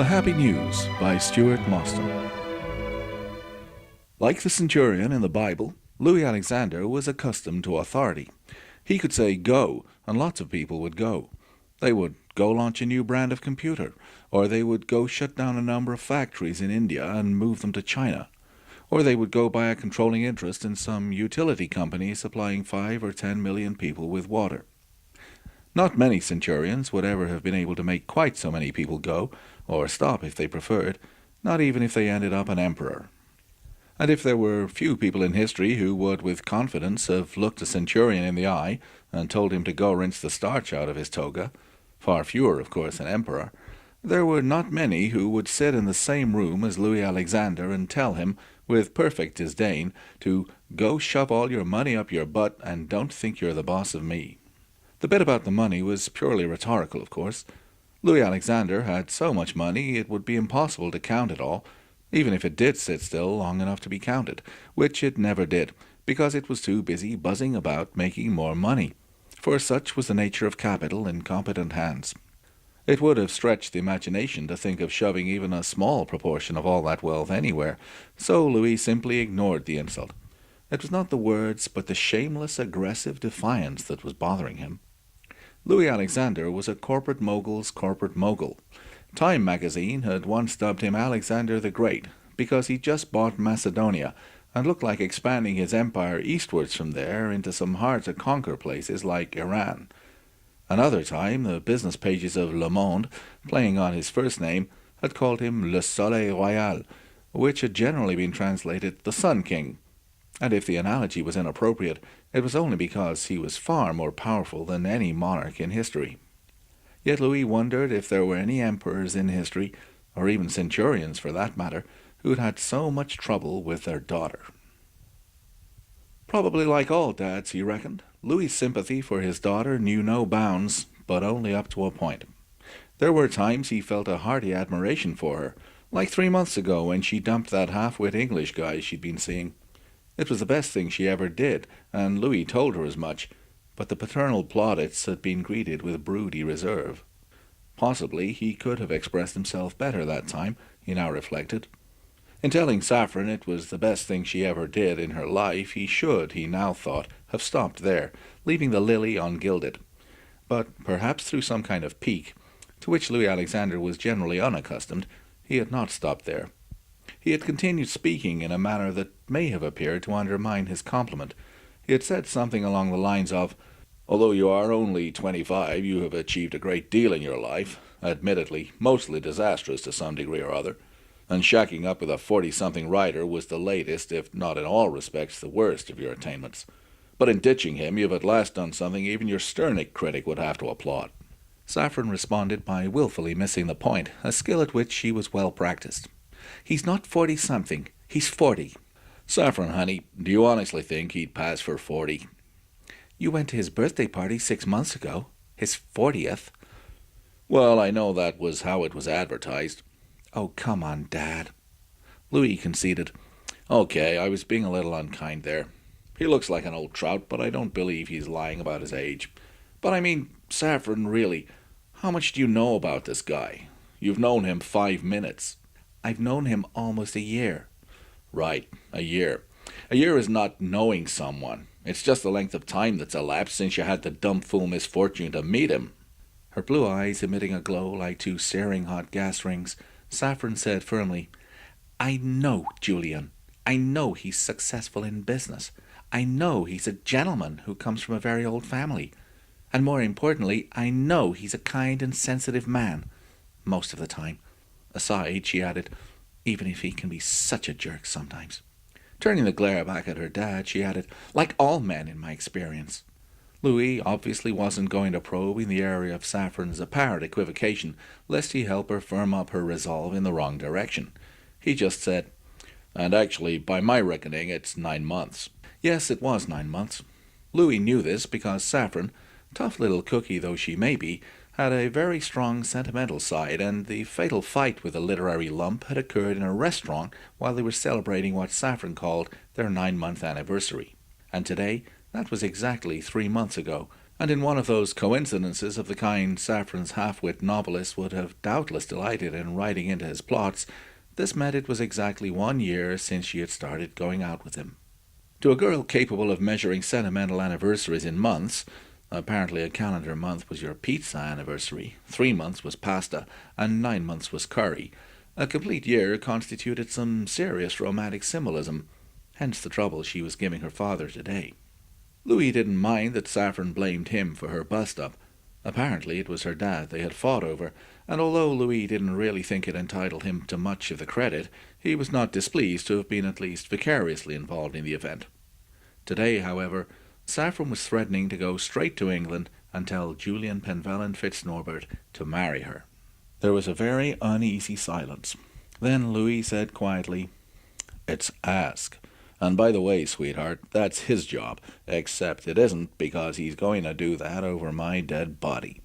The Happy News by Stuart Moston. Like the centurion in the Bible, Louis Alexander was accustomed to authority. He could say go, and lots of people would go. They would go launch a new brand of computer, or they would go shut down a number of factories in India and move them to China, or they would go buy a controlling interest in some utility company supplying 5 or 10 million people with water. Not many centurions would ever have been able to make quite so many people go, or stop if they preferred, not even if they ended up an emperor. And if there were few people in history who would with confidence have looked a centurion in the eye and told him to go rinse the starch out of his toga, far fewer, of course, an emperor, there were not many who would sit in the same room as Louis Alexander and tell him, with perfect disdain, to go shove all your money up your butt and don't think you're the boss of me. The bit about the money was purely rhetorical, of course. Louis Alexander had so much money it would be impossible to count it all, even if it did sit still long enough to be counted, which it never did, because it was too busy buzzing about making more money, for such was the nature of capital in competent hands. It would have stretched the imagination to think of shoving even a small proportion of all that wealth anywhere, so Louis simply ignored the insult. It was not the words, but the shameless, aggressive defiance that was bothering him. Louis Alexander was a corporate mogul's corporate mogul. Time magazine had once dubbed him Alexander the Great because he just bought Macedonia and looked like expanding his empire eastwards from there into some hard-to-conquer places like Iran. Another time, the business pages of Le Monde, playing on his first name, had called him Le Soleil Royal, which had generally been translated the Sun King. And if the analogy was inappropriate, it was only because he was far more powerful than any monarch in history. Yet Louis wondered if there were any emperors in history, or even centurions for that matter, who had had so much trouble with their daughter. Probably like all dads, he reckoned, Louis's sympathy for his daughter knew no bounds, but only up to a point. There were times he felt a hearty admiration for her, like 3 months ago when she dumped that halfwit English guy she'd been seeing. It was the best thing she ever did, and Louis told her as much, but the paternal plaudits had been greeted with broody reserve. Possibly he could have expressed himself better that time, he now reflected. In telling Saffron it was the best thing she ever did in her life, he should, he now thought, have stopped there, leaving the lily ungilded. But perhaps through some kind of pique, to which Louis Alexander was generally unaccustomed, he had not stopped there. He had continued speaking in a manner that may have appeared to undermine his compliment. He had said something along the lines of, "Although you are only 25, you have achieved a great deal in your life, admittedly mostly disastrous to some degree or other, and shacking up with a 40-something writer was the latest, if not in all respects the worst, of your attainments. But in ditching him, you have at last done something even your sternest critic would have to applaud." Saffron responded by wilfully missing the point, a skill at which she was well practiced. "He's not 40-something, he's 40. "Saffron, honey, do you honestly think he'd pass for 40? "You went to his birthday party 6 months ago. His 40th. "Well, I know that was how it was advertised." "Oh, come on, Dad." Louis conceded. "Okay, I was being a little unkind there. He looks like an old trout, but I don't believe he's lying about his age. But I mean, Saffron, really, how much do you know about this guy? You've known him 5 minutes." "I've known him almost a year." "Right, a year. A year is not knowing someone. It's just the length of time that's elapsed since you had the dumb fool misfortune to meet him." Her blue eyes emitting a glow like 2 searing hot gas rings, Saffron said firmly, "I know, Julian. I know he's successful in business. I know he's a gentleman who comes from a very old family. And more importantly, I know he's a kind and sensitive man. Most of the time." Aside, she added, "even if he can be such a jerk sometimes." Turning the glare back at her dad, she added, "like all men in my experience." Louis obviously wasn't going to probe in the area of Saffron's apparent equivocation, lest he help her firm up her resolve in the wrong direction. He just said, "And actually, by my reckoning, it's 9 months. Yes, it was 9 months. Louis knew this because Saffron, tough little cookie though she may be, had a very strong sentimental side, and the fatal fight with the literary lump had occurred in a restaurant while they were celebrating what Saffron called their 9-month anniversary. And today, that was exactly 3 months ago, And in one of those coincidences of the kind Saffron's half-wit novelist would have doubtless delighted in writing into his plots, this meant it was exactly 1 year since she had started going out with him. To a girl capable of measuring sentimental anniversaries in months, apparently a calendar month was your pizza anniversary, 3 months was pasta, and 9 months was curry, a complete year constituted some serious romantic symbolism, hence the trouble she was giving her father today. Louis didn't mind that Saffron blamed him for her bust-up. Apparently it was her dad they had fought over, and although Louis didn't really think it entitled him to much of the credit, he was not displeased to have been at least vicariously involved in the event. Today, however, Saffron was threatening to go straight to England and tell Julian Penvellyn Fitznorbert to marry her. There was a very uneasy silence. Then Louis said quietly, "It's ask. And by the way, sweetheart, that's his job, except it isn't because he's going to do that over my dead body."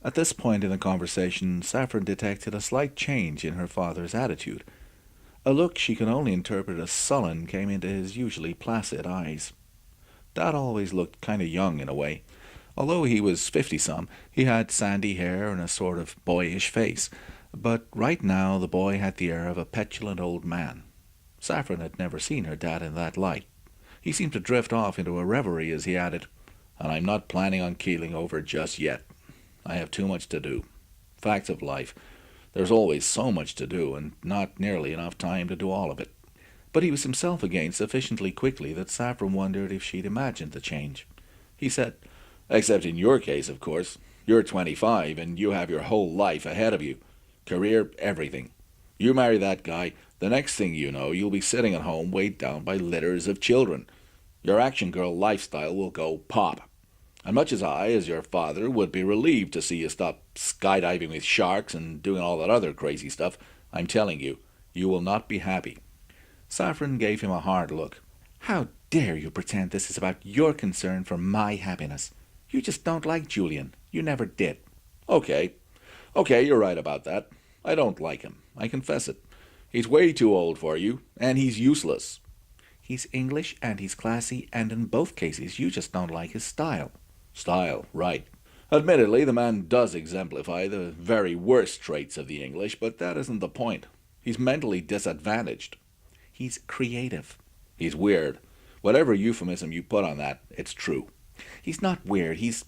At this point in the conversation, Saffron detected a slight change in her father's attitude. A look she could only interpret as sullen came into his usually placid eyes. Dad always looked kind of young in a way. Although he was 50-some, he had sandy hair and a sort of boyish face, but right now the boy had the air of a petulant old man. Saffron had never seen her dad in that light. He seemed to drift off into a reverie as he added, "And I'm not planning on keeling over just yet. I have too much to do. Facts of life. There's always so much to do, and not nearly enough time to do all of it." But he was himself again sufficiently quickly that Saffron wondered if she'd imagined the change. He said, "Except in your case, of course. You're 25, and you have your whole life ahead of you. Career, everything. You marry that guy, the next thing you know, you'll be sitting at home weighed down by litters of children. Your action girl lifestyle will go pop. And much as I, as your father, would be relieved to see you stop skydiving with sharks and doing all that other crazy stuff, I'm telling you, you will not be happy." Saffron gave him a hard look. "How dare you pretend this is about your concern for my happiness? You just don't like Julian. You never did." Okay, you're right about that. I don't like him. I confess it. He's way too old for you, and he's useless." "He's English and he's classy, and in both cases you just don't like his style." "Style, right. Admittedly, the man does exemplify the very worst traits of the English, but that isn't the point. He's mentally disadvantaged." "He's creative." "He's weird. Whatever euphemism you put on that, it's true." "He's not weird, he's—"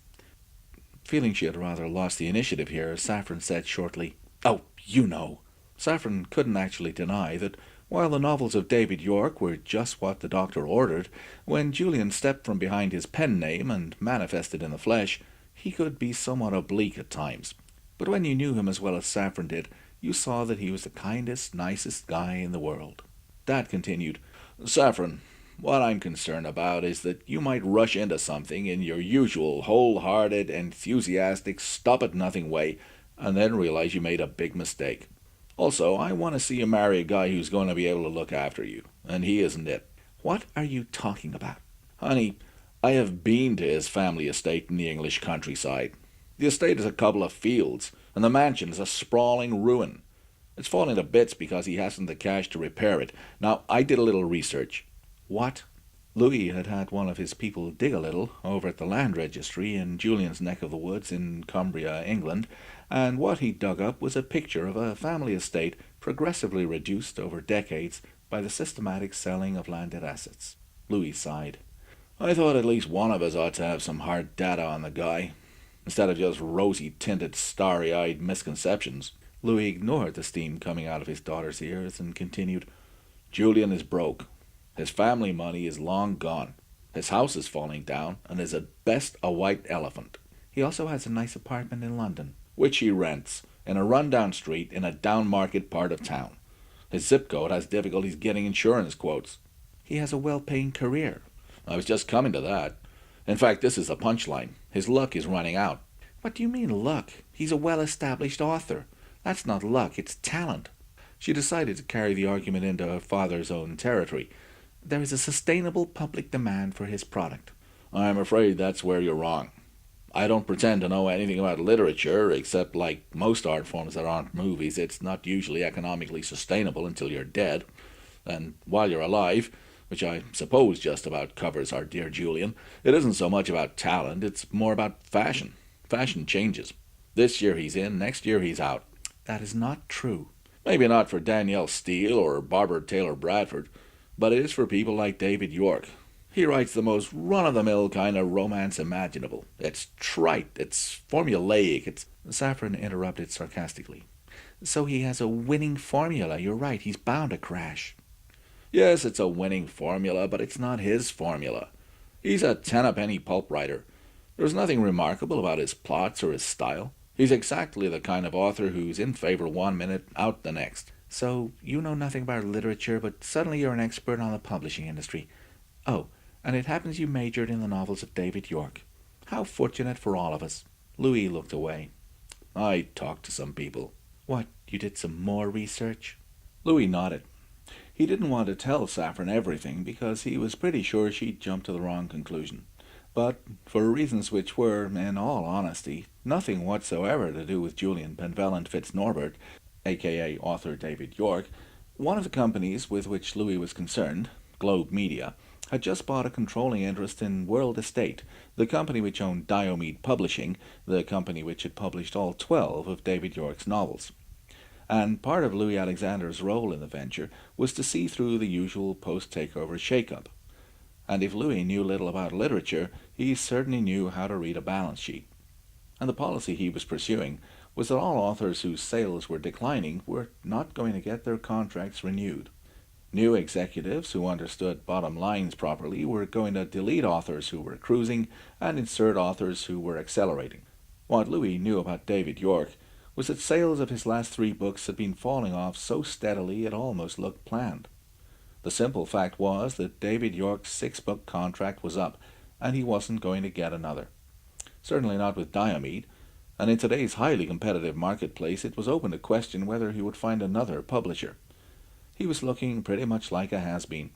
Feeling she had rather lost the initiative here, Saffron said shortly, "Oh, you know." Saffron couldn't actually deny that while the novels of David York were just what the doctor ordered, when Julian stepped from behind his pen name and manifested in the flesh, he could be somewhat oblique at times. But when you knew him as well as Saffron did, you saw that he was the kindest, nicest guy in the world. Dad continued, "Saffron, what I'm concerned about is that you might rush into something in your usual wholehearted, enthusiastic, stop-at-nothing way, and then realize you made a big mistake. Also, I want to see you marry a guy who's going to be able to look after you, and he isn't it." "What are you talking about?" "Honey, I have been to his family estate in the English countryside. The estate is a couple of fields, and the mansion is a sprawling ruin. It's falling to bits because he hasn't the cash to repair it. Now, I did a little research." "What?" Louis had had one of his people dig a little over at the land registry in Julian's neck of the woods in Cumbria, England, and what he dug up was a picture of a family estate progressively reduced over decades by the systematic selling of landed assets. Louis sighed. "I thought at least one of us ought to have some hard data on the guy, instead of just rosy-tinted, starry-eyed misconceptions." Louis ignored the steam coming out of his daughter's ears and continued, "Julian is broke. His family money is long gone. His house is falling down, and is at best a white elephant. He also has a nice apartment in London, which he rents, in a run-down street in a down-market part of town. His zip code has difficulties getting insurance quotes. He has a well-paying career." "I was just coming to that. In fact, this is the punchline. His luck is running out." "What do you mean, luck? He's a well-established author. That's not luck, it's talent." She decided to carry the argument into her father's own territory. "There is a sustainable public demand for his product." "I'm afraid that's where you're wrong. I don't pretend to know anything about literature, except like most art forms that aren't movies, it's not usually economically sustainable until you're dead. And while you're alive, which I suppose just about covers our dear Julian. It isn't so much about talent, it's more about fashion. Fashion changes. This year he's in, next year he's out. That is not true. Maybe not for Danielle Steele or Barbara Taylor Bradford, but it is for people like David York. He writes the most run-of-the-mill kind of romance imaginable. It's trite, it's formulaic, it's... Saffron interrupted sarcastically. So he has a winning formula, you're right, he's bound to crash. Yes, it's a winning formula, but it's not his formula. He's a ten-a-penny pulp writer. There's nothing remarkable about his plots or his style. He's exactly the kind of author who's in favor one minute, out the next. So you know nothing about literature, but suddenly you're an expert on the publishing industry. Oh, and it happens you majored in the novels of David York. How fortunate for all of us. Louis looked away. I talked to some people. What, you did some more research? Louis nodded. He didn't want to tell Saffron everything because he was pretty sure she'd jump to the wrong conclusion. But for reasons which were, in all honesty, nothing whatsoever to do with Julian Penvelland Fitz-Norbert, a.k.a. author David York, one of the companies with which Louis was concerned, Globe Media, had just bought a controlling interest in World Estate, the company which owned Diomede Publishing, the company which had published all 12 of David York's novels. And part of Louis Alexander's role in the venture was to see through the usual post-takeover shake-up. And if Louis knew little about literature, he certainly knew how to read a balance sheet. And the policy he was pursuing was that all authors whose sales were declining were not going to get their contracts renewed. New executives who understood bottom lines properly were going to delete authors who were cruising and insert authors who were accelerating. What Louis knew about David York was that sales of his last 3 books had been falling off so steadily it almost looked planned. The simple fact was that David York's 6-book contract was up, and he wasn't going to get another. Certainly not with Diomede, and in today's highly competitive marketplace it was open to question whether he would find another publisher. He was looking pretty much like a has-been.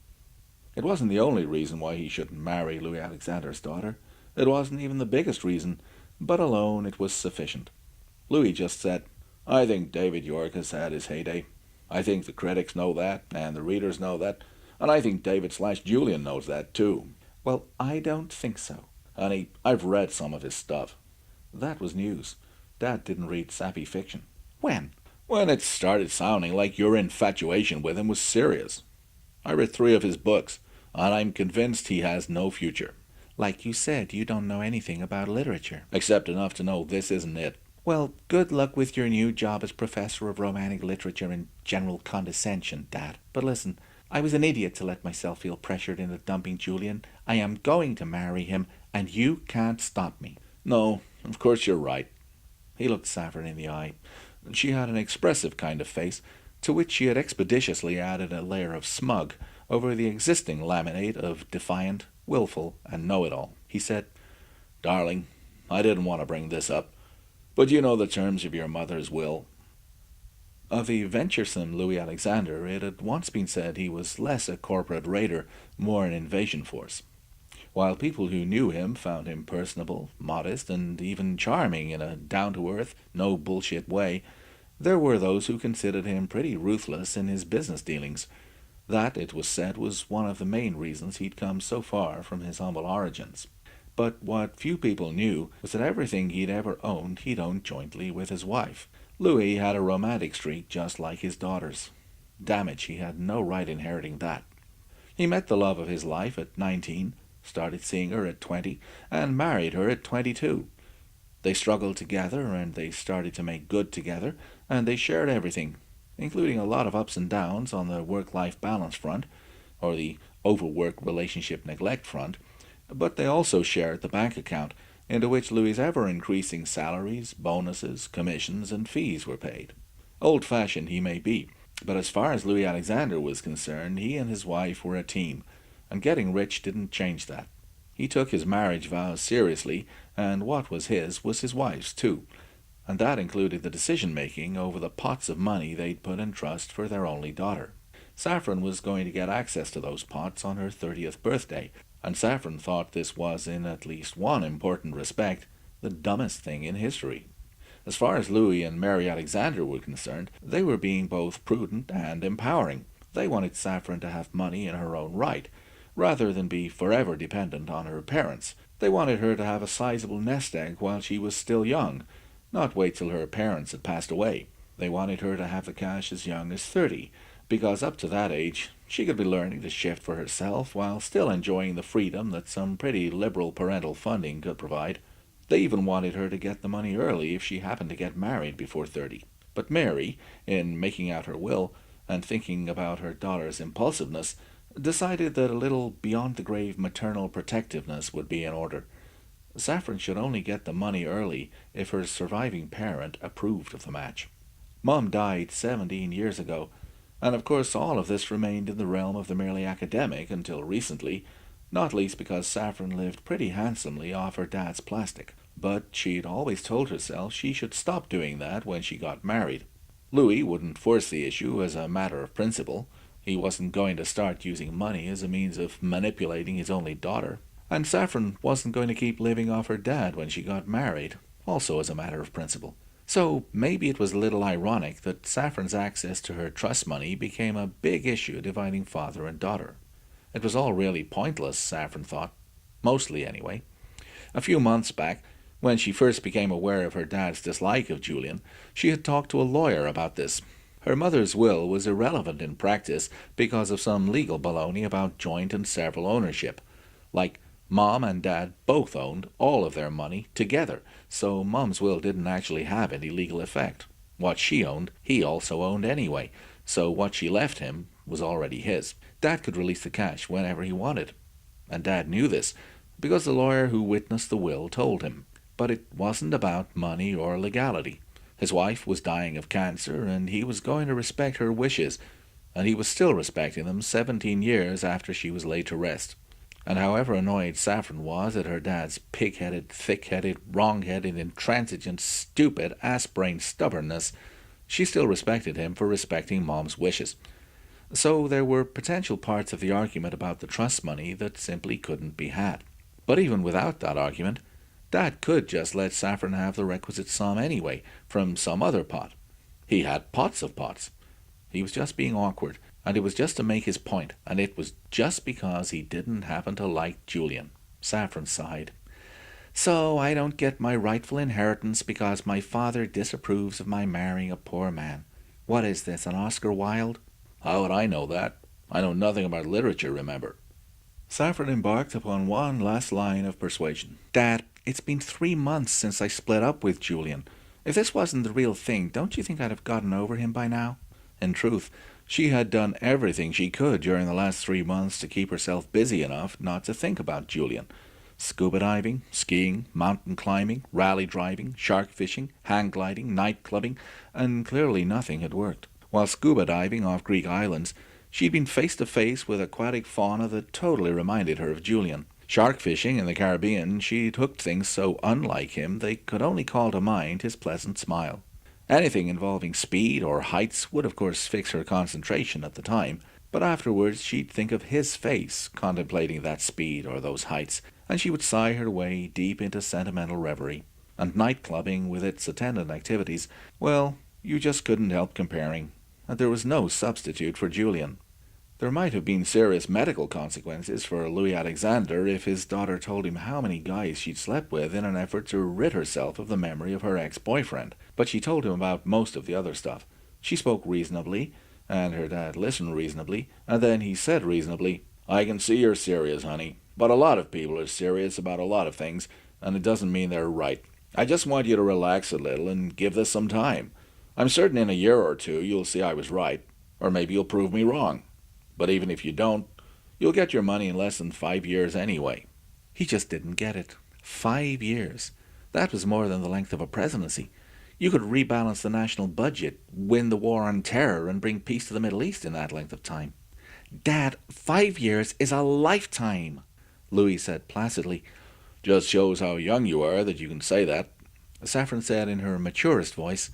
It wasn't the only reason why he shouldn't marry Louis Alexander's daughter. It wasn't even the biggest reason, but alone it was sufficient. Louis just said, I think David York has had his heyday. I think the critics know that, and the readers know that, and I think David/Julian knows that too. Well, I don't think so. Honey, I've read some of his stuff. That was news. Dad didn't read sappy fiction. When? When it started sounding like your infatuation with him was serious. I read 3 of his books, and I'm convinced he has no future. Like you said, you don't know anything about literature. Except enough to know this isn't it. Well, good luck with your new job as professor of romantic literature and general condescension, Dad. But listen, I was an idiot to let myself feel pressured into dumping Julian. I am going to marry him, and you can't stop me. No, of course you're right. He looked Saffron in the eye. She had an expressive kind of face, to which she had expeditiously added a layer of smug over the existing laminate of defiant, willful, and know-it-all. He said, Darling, I didn't want to bring this up, but you know the terms of your mother's will. Of the venturesome Louis Alexander, it had once been said he was less a corporate raider, more an invasion force. While people who knew him found him personable, modest, and even charming in a down-to-earth, no-bullshit way, there were those who considered him pretty ruthless in his business dealings. That, it was said, was one of the main reasons he'd come so far from his humble origins. But what few people knew was that everything he'd ever owned he'd owned jointly with his wife. Louis had a romantic streak just like his daughter's. Damage, he had no right inheriting that. He met the love of his life at 19, started seeing her at 20, and married her at 22. They struggled together, and they started to make good together, and they shared everything, including a lot of ups and downs on the work-life balance front, or the overwork relationship neglect front, but they also shared the bank account, into which Louis's ever-increasing salaries, bonuses, commissions, and fees were paid. Old-fashioned he may be, but as far as Louis Alexander was concerned, he and his wife were a team, and getting rich didn't change that. He took his marriage vows seriously, and what was his wife's too, and that included the decision-making over the pots of money they'd put in trust for their only daughter. Saffron was going to get access to those pots on her 30th birthday, and Saffron thought this was, in at least one important respect, the dumbest thing in history. As far as Louis and Mary Alexander were concerned, they were being both prudent and empowering. They wanted Saffron to have money in her own right, rather than be forever dependent on her parents. They wanted her to have a sizable nest egg while she was still young, not wait till her parents had passed away. They wanted her to have the cash as young as 30, because up to that age she could be learning to shift for herself while still enjoying the freedom that some pretty liberal parental funding could provide. They even wanted her to get the money early if she happened to get married before 30. But Mary, in making out her will, and thinking about her daughter's impulsiveness, decided that a little beyond-the-grave maternal protectiveness would be in order. Saffron should only get the money early if her surviving parent approved of the match. Mum died 17 years ago, and of course all of this remained in the realm of the merely academic until recently, not least because Saffron lived pretty handsomely off her dad's plastic. But she'd always told herself she should stop doing that when she got married. Louis wouldn't force the issue as a matter of principle. He wasn't going to start using money as a means of manipulating his only daughter. And Saffron wasn't going to keep living off her dad when she got married, also as a matter of principle. So maybe it was a little ironic that Saffron's access to her trust money became a big issue dividing father and daughter. It was all really pointless, Saffron thought. Mostly, anyway. A few months back, when she first became aware of her dad's dislike of Julian, she had talked to a lawyer about this. Her mother's will was irrelevant in practice because of some legal baloney about joint and several ownership. Like, Mom and Dad both owned all of their money together, so Mom's will didn't actually have any legal effect. What she owned, he also owned anyway, so what she left him was already his. Dad could release the cash whenever he wanted. And Dad knew this, because the lawyer who witnessed the will told him. But it wasn't about money or legality. His wife was dying of cancer, and he was going to respect her wishes, and he was still respecting them 17 years after she was laid to rest. And however annoyed Saffron was at her dad's pig-headed, thick-headed, wrong-headed, intransigent, stupid, ass-brained stubbornness, she still respected him for respecting Mom's wishes. So there were potential parts of the argument about the trust money that simply couldn't be had. But even without that argument, Dad could just let Saffron have the requisite sum anyway, from some other pot. He had pots of pots. He was just being awkward, and it was just to make his point, and it was just because he didn't happen to like Julian. Saffron sighed. So I don't get my rightful inheritance because my father disapproves of my marrying a poor man. What is this, an Oscar Wilde? How would I know that? I know nothing about literature, remember. Saffron embarked upon one last line of persuasion. Dad, it's been 3 months since I split up with Julian. If this wasn't the real thing, don't you think I'd have gotten over him by now? In truth, she had done everything she could during the last 3 months to keep herself busy enough not to think about Julian. Scuba diving, skiing, mountain climbing, rally driving, shark fishing, hang gliding, night clubbing, and clearly nothing had worked. While scuba diving off Greek islands, she'd been face to face with aquatic fauna that totally reminded her of Julian. Shark fishing in the Caribbean, she'd hooked things so unlike him they could only call to mind his pleasant smile. Anything involving speed or heights would of course fix her concentration at the time, but afterwards she'd think of his face contemplating that speed or those heights, and she would sigh her way deep into sentimental reverie. And night clubbing with its attendant activities, well, you just couldn't help comparing, and there was no substitute for Julian. There might have been serious medical consequences for Louis Alexander if his daughter told him how many guys she'd slept with in an effort to rid herself of the memory of her ex-boyfriend, but she told him about most of the other stuff. She spoke reasonably, and her dad listened reasonably, and then he said reasonably, I can see you're serious, honey, but a lot of people are serious about a lot of things, and it doesn't mean they're right. I just want you to relax a little and give this some time. I'm certain in a year or two you'll see I was right, or maybe you'll prove me wrong. But even if you don't, you'll get your money in less than 5 years anyway. He just didn't get it. 5 years. That was more than the length of a presidency. You could rebalance the national budget, win the war on terror, and bring peace to the Middle East in that length of time. Dad, 5 years is a lifetime, Louis said placidly. Just shows how young you are that you can say that. Saffron said in her maturest voice,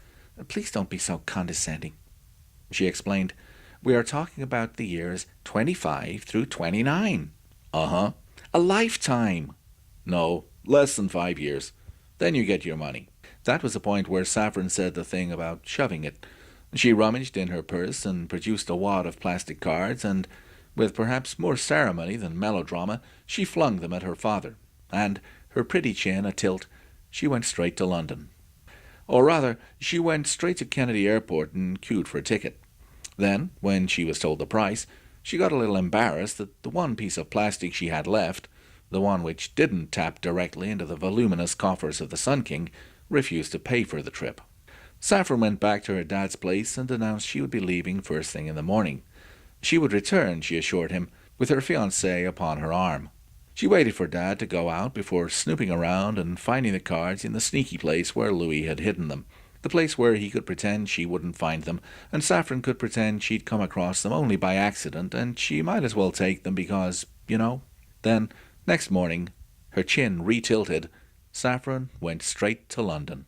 Please don't be so condescending. She explained, We are talking about the years 25 through 29. Uh-huh. A lifetime. No, less than 5 years. Then you get your money. That was the point where Saffron said the thing about shoving it. She rummaged in her purse and produced a wad of plastic cards, and With perhaps more ceremony than melodrama, she flung them at her father, and, her pretty chin a-tilt, she went straight to London. Or rather, she went straight to Kennedy Airport and queued for a ticket. Then, when she was told the price, she got a little embarrassed that the one piece of plastic she had left, the one which didn't tap directly into the voluminous coffers of the Sun King, refused to pay for the trip. Saffron went back to her dad's place and announced she would be leaving first thing in the morning. She would return, she assured him, with her fiancé upon her arm. She waited for Dad to go out before snooping around and finding the cards in the sneaky place where Louis had hidden them, the place where he could pretend she wouldn't find them, and Saffron could pretend she'd come across them only by accident, and she might as well take them because, Then, next morning, her chin re-tilted, Saffron went straight to London.